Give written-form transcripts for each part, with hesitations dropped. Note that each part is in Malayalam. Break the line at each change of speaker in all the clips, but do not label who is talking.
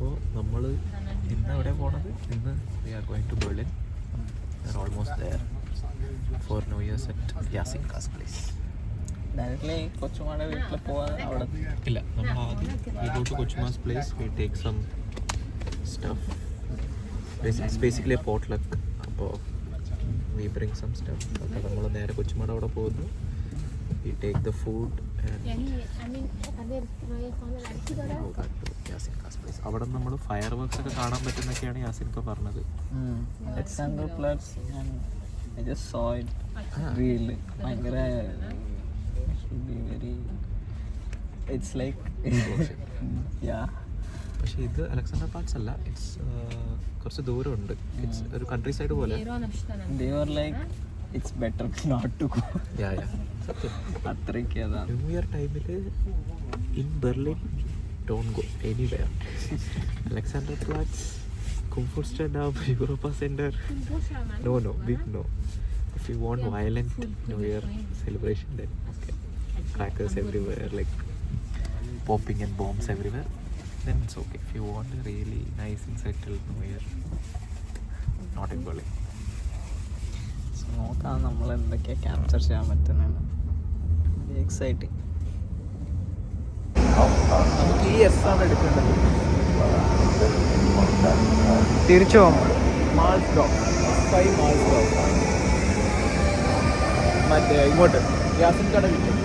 അപ്പോൾ നമ്മൾ ഇന്ന് എവിടെ പോണത്? ഇന്ന് we are going to Berlin. We are almost there for New Year's at യാസിൻകാസ് പ്ലേസ്.
ഡയറക്റ്റ്ലി കൊച്ചുമാടെ വീട്ടിൽ പോവാൻ അവിടെ
ഇല്ല, നമ്മൾ ആദ്യം വി ഗോ ടു കൊച്ചുമാസ് place, we take some stuff. It's basically a potluck. അപ്പോൾ വി ബ്രിങ് സം സ്റ്റഫ്. അപ്പോൾ നമ്മൾ നേരെ കൊച്ചുമാടെ അവിടെ പോകുന്നു. വി ടേക്ക് ദ ഫുഡ് യാസിൻകാസ് പ്ലേസ്. അവിടെ നമ്മൾ ഫയർ വർക്ക്സ് ഒക്കെ കാണാൻ പറ്റുന്നൊക്കെയാണ് യാസിൻക പറഞ്ഞത്.
ഭയങ്കര
പക്ഷെ ഇത് അലക്സാണ്ടർ പാർക്സ് അല്ല, ഇറ്റ്സ് കുറച്ച് ദൂരമുണ്ട്. ഇറ്റ്സ് ഒരു കൺട്രി സൈഡ് പോലെ.
It's better not to go.
Yeah. സത്യം.
അത്രയ്ക്ക് അതാണ്.
ന്യൂ ഇയർ ടൈമിൽ in Berlin don't go anywhere. Alexanderplatz, Komfortstrand, Europa Center. No, big no. If you want violent New Year celebration, then okay. Crackers everywhere, like popping and bombs everywhere, then it's okay. If you want a really nice and settled New Year, not in Berlin.
നോക്കാം നമ്മൾ എന്തൊക്കെയാ ക്യാപ്ചർ ചെയ്യാൻ പറ്റുന്നതാണ്. എക്സൈറ്റിംഗ്. നമുക്ക് ഈ എസ് ആണ് എടുക്കേണ്ടത്. തിരിച്ചു പോകുമ്പോൾ മറ്റേ ഇങ്ങോട്ട് യാസിൻകട കിട്ടും.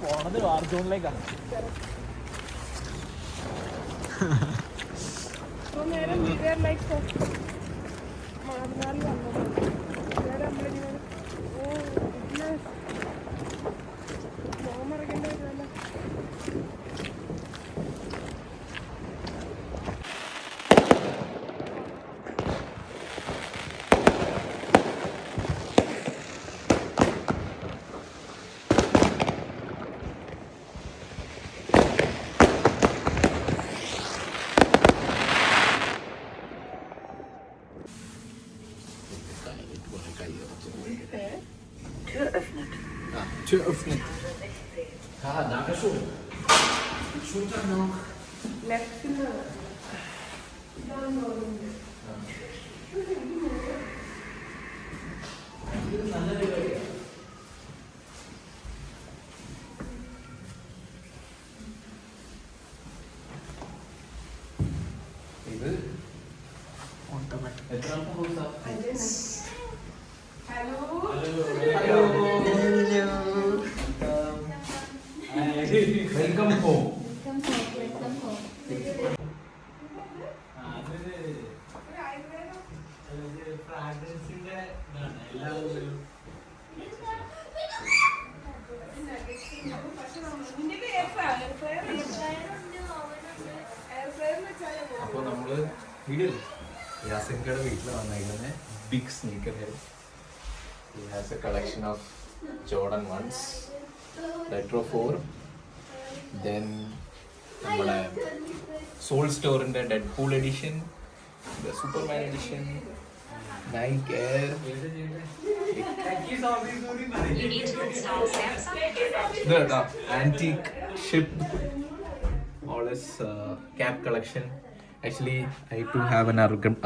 പോണത് വാർ സോണിലേക്കാണ്. Tür öffnen. Danke schön. Schultern noch. Left finger. ഇത് എത്ര ഹലോ വെൽക്കം ഹോം. ഫ്രാഗ്രൻസിന്റെ എല്ലാവരും
പക്ഷെ
നമ്മള് വീഡിയോ യാസിൻകയുടെ വീട്ടിൽ വന്നേക്കുന്നത് big sneakerhead. He has a collection of Jordan 1s, Retro 4, then നമ്മുടെ സോൾ സ്റ്റോറിൻ്റെ Deadpool edition, Superman edition, Nike air, ഇത് കേട്ടോ antique ship, all his cap collection. Actually, I too have an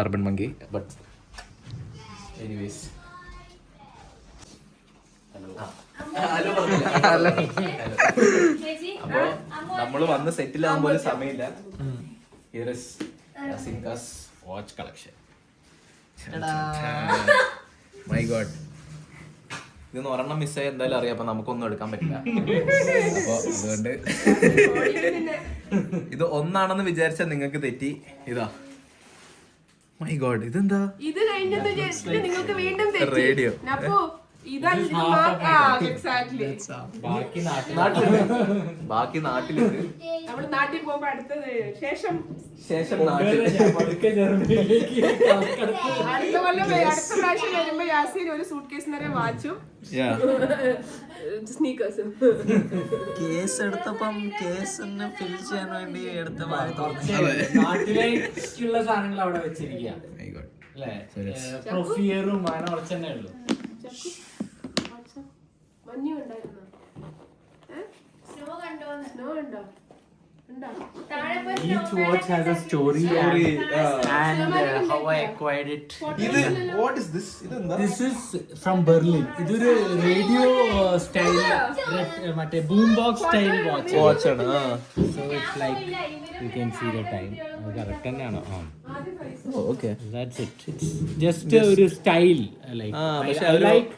urban monkey, but anyways. Hello അപ്പോ നമ്മള് വന്ന് സെറ്റിൽ ആകാൻ പോലും സമയമില്ല. Here is Yasinka's watch collection. My God. ഇതൊന്ന് ഒരെണ്ണം മിസ്സായി എന്തായാലും അറിയാം, അപ്പൊ നമുക്കൊന്നും എടുക്കാൻ പറ്റില്ല. അപ്പൊ അതുകൊണ്ട് ഇത് ഒന്നാണെന്ന് വിചാരിച്ചാൽ നിങ്ങൾക്ക് തെറ്റി. ഇതാ മൈ ഗോഡ്, ഇതെന്താ
ഇത് കഴിഞ്ഞത് നിങ്ങൾക്ക് വീണ്ടും
റേഡിയോ. ബാക്കി നാട്ടിലുണ്ട്.
നമ്മള് നാട്ടിൽ പോകുമ്പോ അടുത്തത് ശേഷം
നാട്ടിൽ
അടുത്ത പ്രാവശ്യം വരുമ്പോ യാസീൻ ഒരു സൂട്ട് കേസ് നിറയെ വാച്ചും സ്നീക്കേഴ്സും.
കേസ് എടുത്തപ്പം കേസ് ഫിൽ ചെയ്യാൻ വേണ്ടി എടുത്ത മാറി
നാട്ടിലേക്കുള്ള സാധനങ്ങൾ അവിടെ വെച്ചിരിക്കുക അല്ലേ? പ്രൊഫിയറും അങ്ങനെ കുറച്ച് തന്നെ ഉള്ളു.
മഞ്ഞു ഉണ്ടായിരുന്നോ? സ്നോ ഉണ്ടോ?
Each watch has a story and how I acquired it.
What is this?
This is from Berlin. ഇതൊരു റേഡിയോ സ്റ്റൈൽ മറ്റേ ബൂം ബോക്സ് സ്റ്റൈൽ വാച്ച്
ആണ്.
So it's like you can see the time. അത് കറക്റ്റ് തന്നെയാണോ?
Okay.
That's it. It's just ഒരു style like I like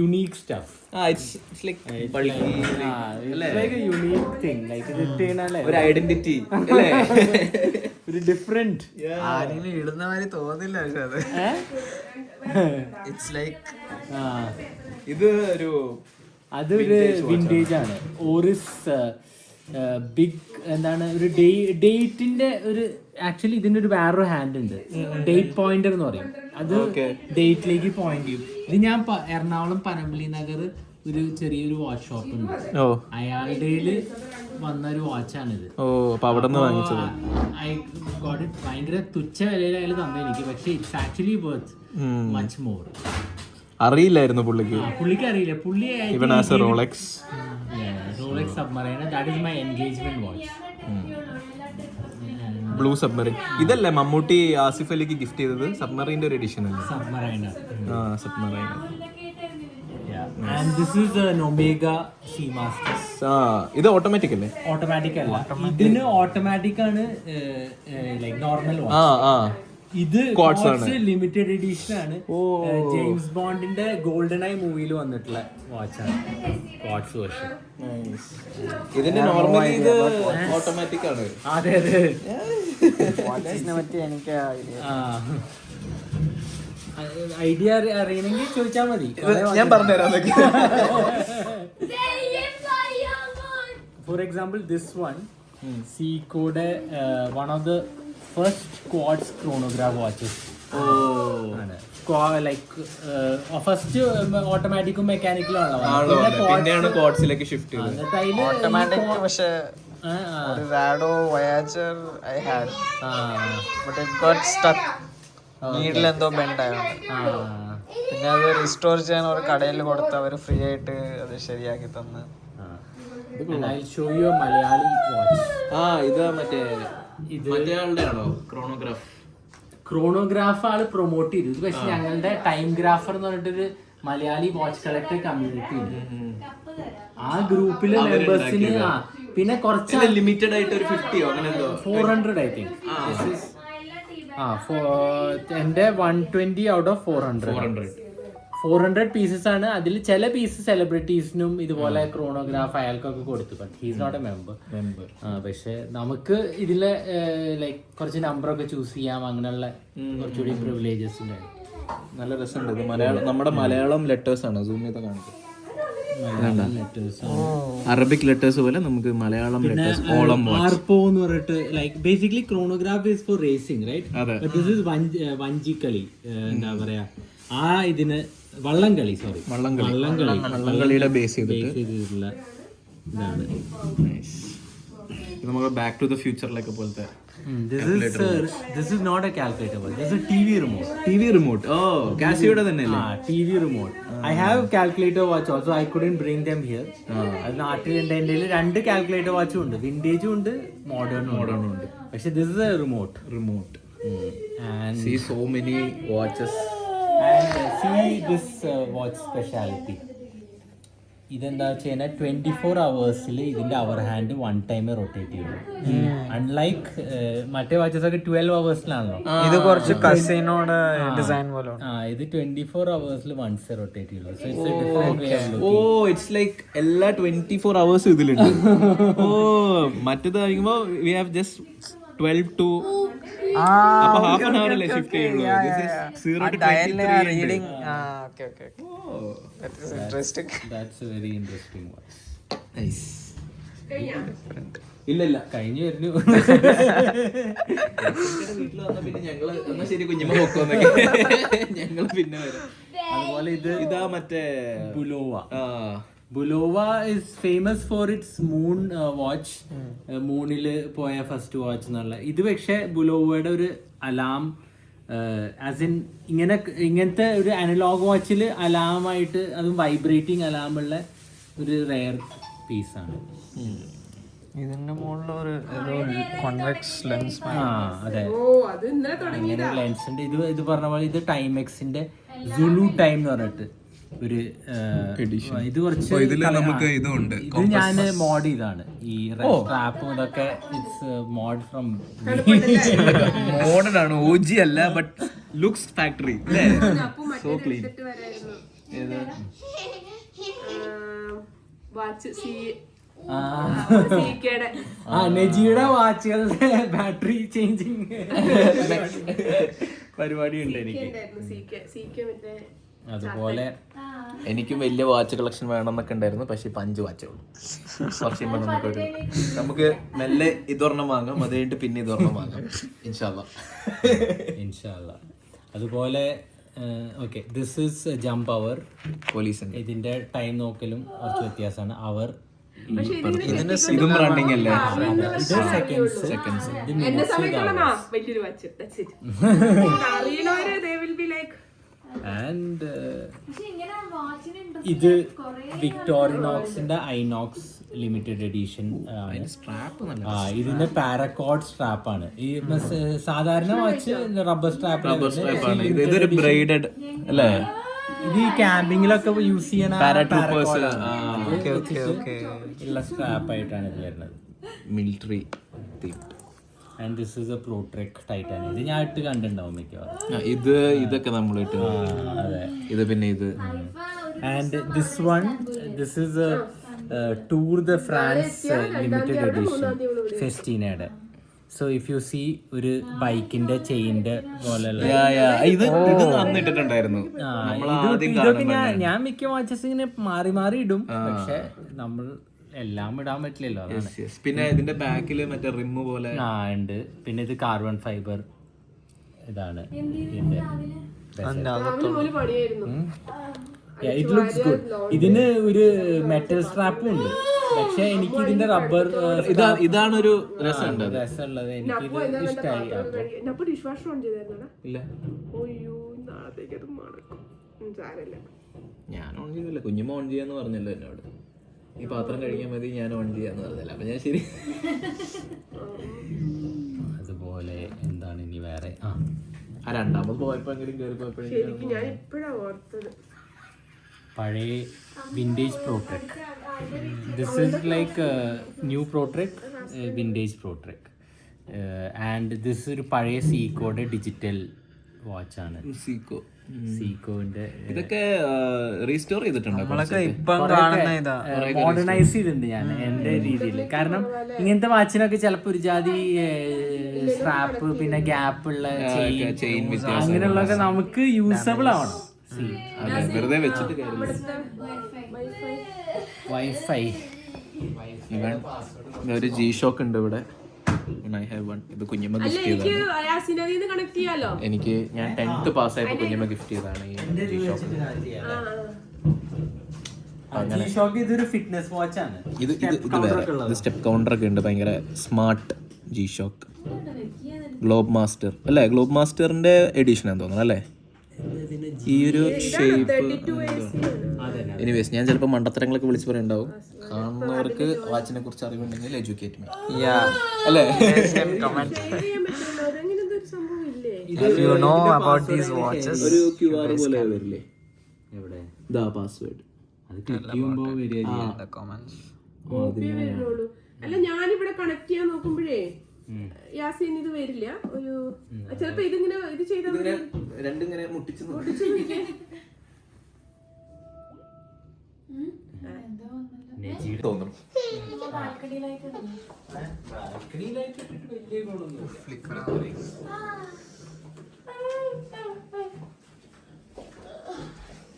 unique stuff.
It's like bulky.
It's like a unique thing. Like
ഒരു ഐഡന്റിറ്റി അല്ലേ?
ഒരു ഡിഫറെന്റ്.
ആരെങ്കിലും ഇടുന്ന മാതിരി തോന്നില്ല. പക്ഷെ അത് ഇറ്റ്സ് ലൈക്ക്
ഇത് ഒരു
അതൊരു വിന്റേജ് ആണ്. ഓറിസ് ബിഗ് എന്താണ് ഒരു ഡേറ്റിന്റെ ഒരു ആക്ച്വലി ഇതിന്റെ ഒരു വേറൊരു ഹാൻഡ് ഉണ്ട്, ഡേറ്റ് പോയിന്റർ എന്ന് പറയും. അത് ഡേറ്റിലേക്ക് പോയിന്റ് ചെയ്യും. ഇത് ഞാൻ എറണാകുളം പനമ്പള്ളി നഗർ ഒരു ചെറിയൊരു വാച്ച് ഷോപ്പ് ഉണ്ട്, അയാളുടെ വന്ന ഒരു വാച്ചാണിത്. ഭയങ്കര തുച്ഛ വിലയിൽ അയാൾ തന്നെ എനിക്ക്, പക്ഷെ it's actually worth much more.
അറിയില്ലായിരുന്നു പുള്ളിക്ക്
അറിയില്ല. പുള്ളി
Rolex
Submariner, that is my engagement watch.
Blue submarine. ഇതല്ലേ മമ്മൂട്ടി ആസിഫ് അലിക്ക് ഗിഫ്റ്റ് ചെയ്തത്? സബ്മറീന്റെ ഒരു എഡിഷൻ അല്ലേ?
സബ്മറൈനർ.
സബ്മറൈനർ.
And this is an Omega Seamaster.
ഇത് ഓട്ടോമാറ്റിക് അല്ലേ?
ഓട്ടോമാറ്റിക് അല്ല, ഇതിന് ഓട്ടോമാറ്റിക് ആണ്, ലൈക്ക് നോർമൽ വാച്ച്. ഇത് ലിമിറ്റഡ് എഡിഷൻ ആണ്. ജെയിംസ് ബോണ്ടിന്റെ ഗോൾഡൻ ഐ മൂവിയിൽ വന്നിട്ടുള്ള വാച്ചാണ്, വാച്ച് വേർഷൻ.
ഇതിന്റെ നോർമലി ഇത് ഓട്ടോമാറ്റിക് ആണ്.
അതെ അതെ.
വാച്ചിനെ പറ്റി എനിക്ക്
ഐഡിയ അറിയണമെങ്കിൽ ചോദിച്ചാൽ മതി,
ഞാൻ പറഞ്ഞുതരാം.
ഫോർ എക്സാമ്പിൾ ദിസ് വൺ സീക്കോയുടെ one of the first quartz chronograph watches ആണ്. ലൈക്ക് ഫസ്റ്റ് ഓട്ടോമാറ്റിക്കും മെക്കാനിക്കലും
ആണല്ലോ, ക്വാഡ്സിലേക്ക് ഷിഫ്റ്റ് ചെയ്തത്.
എന്നിട്ട് അതിൽ
ഓട്ടോമാറ്റിക്. പക്ഷേ ഒരു റാഡോ വയാച്ചർ I had, but it got stuck. Needle എന്തോ ബെൻഡ് ആയതുകൊണ്ട് പിന്നെ അത് റിസ്റ്റോർ ചെയ്യാൻ ഒരു കടയിൽ കൊടുത്ത് അവർ ഫ്രീ ആയിട്ട് അത് ശരിയാക്കി തന്ന്.
I'll show you a Malayali watch.
ഇത് മറ്റേ മറ്റേ ആണോ
ക്രോണോഗ്രാഫ് ആള് പ്രൊമോട്ട് ചെയ്തു. പക്ഷെ ഞങ്ങളുടെ ടൈം ഗ്രാഫർ എന്ന് പറഞ്ഞിട്ടൊരു മലയാളി വാച്ച് കളക്ടർ കമ്മ്യൂണിറ്റി ഉണ്ട്. ആ ഗ്രൂപ്പിലെ മെമ്പേഴ്സിന് പിന്നെ കുറച്ച്
ലിമിറ്റഡ് ആയിട്ട് ഒരു 50 അങ്ങനെ എന്തോ
400 ഐ തിങ്ക്. എന്റെ 120 ഔട്ട് ഓഫ് 400 പീസസ് ആണ്. അതിൽ ചില പീസ് സെലിബ്രിറ്റീസിനും ഇതുപോലെ ക്രോണോഗ്രാഫ് അയാൾക്കൊക്കെ കൊടുത്തു. But he's not a member. പക്ഷെ നമുക്ക് ഇതിലെ ലൈക്ക് കുറച്ച് നമ്പറൊക്കെ ചൂസ് ചെയ്യാം, അങ്ങനെയുള്ള കുറച്ചുകൂടി പ്രിവിലേജസ് ഉണ്ടായിരുന്നു.
നല്ല രസമുണ്ട്. ഇത് മലയാളം, നമ്മുടെ മലയാളം ലെറ്റേഴ്സ് ആണ്. സൂം ചെയ്ത് കാണിക്കും. അറബിക് ലെറ്റേഴ്സ് പോലെ നമുക്ക് മലയാളം ലെറ്റേഴ്സ് ഓളം
ആർപോ എന്ന് പറഞ്ഞിട്ട് like basically chronograph is for racing right, this is വഞ്ചിക്കളി, എന്താ പറയാ ആ ഇതിന് വള്ളംകളി, സോറി
വള്ളംകളിയുടെ ബേസ്
ചെയ്തിട്ടുള്ള ഇതാണ്.
നമുക്ക് ബാക്ക് ടു ദ ഫ്യൂച്ചറിലൊക്കെ പോലത്തെ.
This is not a calculator, but this is a TV remote.
TV remote. Oh, Casio തന്നെ അല്ലേ?
TV remote. I have calculator watch also. I couldn't bring them here. അത് നാട്ടിൽ എൻ്റെ രണ്ട് കാൽക്കുലേറ്റർ വാച്ചും ഉണ്ട്, വിന്റേജും ഉണ്ട് മോഡേണും ഉണ്ട്. പക്ഷെ this is a remote. And
see so many watches.
And see this watch speciality. ഇതെന്താ വെച്ച് കഴിഞ്ഞാൽ 24 hours ഇതിന്റെ അവർ ഹാൻഡ് വൺ ടൈം റൊട്ടേറ്റ് ചെയ്യുള്ളൂ. അൺലൈക്ക് മറ്റേ വാച്ചസ് ഒക്കെ 12 hours
ഇത് കുറച്ച് കസിനോടെ ഡിസൈൻ പോലെ.
ഇത് 24 hours വൺസ് റൊട്ടേറ്റ് ചെയ്യുള്ളൂ. So it's a different way of looking.
Oh it's like എല്ലാ 24 hours ഇതിലുണ്ട്. ഓ മറ്റേത് കഴിയുമ്പോൾ വി ഹാവ് ജസ്റ്റ് 12 to അപ്പൊ ഹാഫ് ആൻ അവർ അല്ലേ ഷിഫ്റ്റ് ചെയ്യുള്ളൂ. This is 0 to 23
reading. Okay okay. That is interesting.
That's a very interesting watch.
Nice.
ഇല്ല കഴിഞ്ഞു വരുന്നു.
വീട്ടിൽ വന്ന പിന്നെ ഞങ്ങള് എന്നാ ശരി കുഞ്ഞുമ്മ പൊക്കോന്നൊക്കെ ഞങ്ങള് പിന്നെ വരും.
അതുപോലെ ഇതാ
മറ്റേ
Bulova is famous for its moon watch. മൂണില് പോയ ഫസ്റ്റ് വാച്ച് എന്നുള്ള ഇത്. പക്ഷെ ബുലോവയുടെ ഒരു അലാം ആസ് ഇൻ ഇങ്ങനത്തെ ഒരു അനലോഗ് വാച്ചിൽ അലാമായിട്ട്, അതും വൈബ്രേറ്റിംഗ് അലാമുള്ള ഒരു റെയർ പീസാണ്.
ഇതിന്റെ മുകളിൽ ഒരു കോൺവെക്സ് ലെൻസ്.
അതെ, അങ്ങനെ ലെൻസ് ഉണ്ട്. ഇത് പറഞ്ഞ പോലെ ഇത് ടൈമെക്സിന്റെ സുലു ടൈം എന്ന് പറഞ്ഞിട്ട് ഒരു ഇത് കുറച്ച്
നമുക്ക് ഇതുണ്ട്.
ഇത് ഞാൻ മോഡ് ചെയ്താണ്. ഈ സ്ട്രാപ്പും ഇതൊക്കെ ഇറ്റ്സ് മോഡ് ഫ്രം
മോഡേൺ ആണ്, OG അല്ല, but looks factory. So clean.
നെജിയുടെ വാച്ചുകളുടെ ബാറ്ററി ചേഞ്ചിങ് പരിപാടി ഉണ്ട് എനിക്ക്. അതുപോലെ
എനിക്കും വലിയ വാച്ച് കളക്ഷൻ വേണം എന്നൊക്കെ ഉണ്ടായിരുന്നു. പക്ഷെ 5 വാച്ചുള്ളൂ. കുറച്ച് നമുക്ക് മെല്ലെ ഇതൊരെണ്ണം വാങ്ങാം, അത് കഴിഞ്ഞിട്ട് പിന്നെ ഇതൊരെണ്ണം വാങ്ങാം ഇൻഷാല്ലാ. അതുപോലെ okay, this is jump hour police. ഇതിന്റെ ടൈം നോക്കലും കുറച്ച് വ്യത്യാസമാണ്. അവർ ഇതും റണ്ണിങ് അല്ലേ?
ഇത് സെക്കൻഡ്സ്. ആൻഡ് ഇത് വിക്ടോറിനോക്സിന്റെ ഐനോക്സ് ലിമിറ്റഡ് എഡിഷൻ. ഇതിന്റെ പാരക്കോഡ് സ്ട്രാപ്പ് ആണ്. ഈ സാധാരണ വാച്ച് റബ്ബർ സ്ട്രാപ്പ്.
ഇതൊരു ബ്രൈഡഡ് അല്ലേ?
ഇത് ഈ ക്യാമ്പിങ്ങിലൊക്കെ യൂസ് ചെയ്യണ ഉള്ള സ്ട്രാപ്പ് ആയിട്ടാണ് ഇത് വരുന്നത്.
Military.
And this is a Pro Trek titanium. ഇത് ഞാൻ ഇട്ട് കണ്ടിട്ടുണ്ടാവും മിക്കവാറും.
ഇതൊക്കെ നമ്മൾ ഇട്ട്.
അതെ,
ഇത് പിന്നെ ഇത്.
And this is Tour de France limited edition ഫെസ്റ്റീനയുടെ. സോ ഇഫ് യു സീ ഒരു ബൈക്കിന്റെ ചെയിന്റെ പോലെയുള്ള ഇതൊക്കെ ഞാൻ മിക്ക വാച്ചസ് ഇങ്ങനെ മാറി ഇടും. പക്ഷെ നമ്മൾ എല്ലാം ഇടാൻ പറ്റില്ലല്ലോ.
പിന്നെ ഇതിന്റെ ബാക്കില് മറ്റേ റിമ്മ് പോലെ
ഉണ്ട്. പിന്നെ ഇത് കാർബൺ ഫൈബർ ഇതാണ്. It looks good. ഇതിന് ഒരു മെറ്റൽ സ്ട്രാപ്പും ഉണ്ട്. പക്ഷെ എനിക്ക് ഇതിന്റെ റബ്ബർ
ഇതാണൊരു രസമുള്ളത്.
എനിക്കിത് ഇഷ്ടമായി.
ഞാൻ ഓൺ ചെയ്തില്ല, കുഞ്ഞുമ്മ ഓൺ ചെയ്യാന്ന് പറഞ്ഞല്ലോ എന്നോട്. ഈ പാത്രം കഴിക്കാൻ മതി, ഞാൻ ഓൺ ചെയ്യാന്ന് പറഞ്ഞില്ല. അപ്പൊ ഞാൻ ശരി.
അതുപോലെ എന്താണ് ഇനി വേറെ?
രണ്ടാമത് പോയപ്പോ എങ്കിലും കയറി പോയപ്പോഴേക്കും
പഴയ vintage Pro Trek. This is like new Pro Trek, vintage Pro Trek. And this ഒരു പഴയ സീക്കോയുടെ ഡിജിറ്റൽ വാച്ചാണ്. സീക്കോന്റെ
ഇതൊക്കെ റീസ്റ്റോർ ചെയ്തിട്ടുണ്ട്,
മോഡേണൈസ് ചെയ്തിട്ടുണ്ട് ഞാൻ എൻ്റെ രീതിയിൽ. കാരണം ഇങ്ങനത്തെ വാച്ചിനൊക്കെ ചിലപ്പോൾ ഒരു ജാതി സ്ട്രാപ്പ്, പിന്നെ ഗ്യാപ്പ് ഉള്ള ചെയിൻ അങ്ങനെയുള്ളതൊക്കെ നമുക്ക് യൂസബിൾ ആവണം.
വെറുതെ വെച്ചിട്ട്
വൈഫൈ
ഒരു ജി ഷോക്ക് ഉണ്ട് ഇവിടെ. I have one. ഇത് കുഞ്ഞമ്മ
അല്ല
ഗിഫ്റ്റ്
എനിക്ക്
ചെയ്തതാണ്.
യാസിനീന്ന് കണക്ട് ചെയ്യാലോ.
എനിക്ക് ഞാൻ 10th പാസ്സായപ്പോൾ കുഞ്ഞമ്മ ഗിഫ്റ്റ് ചെയ്തതാണ് ഈ ജി ഷോക്ക്.
ജി ഷോക്ക് ഇതൊരു ഫിറ്റ്നസ് വാച്ച് ആണ്.
ഇത് വേറെ. ഇത് സ്റ്റെപ്പ് കൗണ്ടർ ഒക്കെ ഉണ്ട്. ഭയങ്കര smart G shock. Globe master അല്ലേ? ഗ്ലോബ് മാസ്റ്ററിന്റെ എഡിഷൻ ആണെന്ന് തോന്നുന്നു അല്ലേ? ഈ ഒരു ഷേപ്പ്. എനിവേസ് ഞാൻ ചിലപ്പോൾ മണ്ടത്തരങ്ങളൊക്കെ വിളിച്ച് പറയുന്നുണ്ടാവും. കാണുന്നവർക്ക് വാച്ചിനെ കുറിച്ച് അറിവുണ്ടെങ്കിൽ എഡ്യൂക്കേറ്റ് മീ അല്ലേ?
If you know about these watches,
ഒരു QR പോലെ വരില്ലേ? ഇതാ പാസ്വേഡ്.
അത് ക്ലിക്ക് ചെയ്യുമ്പോൾ വരിക
in the comments.
അല്ല ഞാനിവിടെ കണക്ട് ചെയ്യാൻ നോക്കുമ്പോഴേ യാസീൻ ഇത് വരില്ല. ഒരു ചിലപ്പോ ഇതിങ്ങനെ ഇത് ചെയ്താൽ
രണ്ടിങ്ങനെ മുട്ടിച്ച് തോന്നും.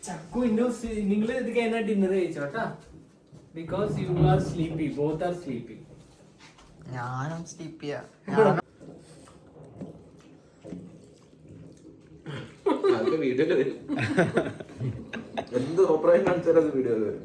ചക്കു നിങ്ങൾ ഇത് കഴിഞ്ഞാൽ ഡിന്നർ കഴിച്ചോട്ടാ. Because you are sleepy, both are sleepy.
ഞാനും സ്ലീപ്പ് ചെയ്യാം.
വീഡിയോയില് വരും. എന്ത് ഓപ്പറേഷൻ കാണിച്ചാലും അത് വീഡിയോയില് വരും.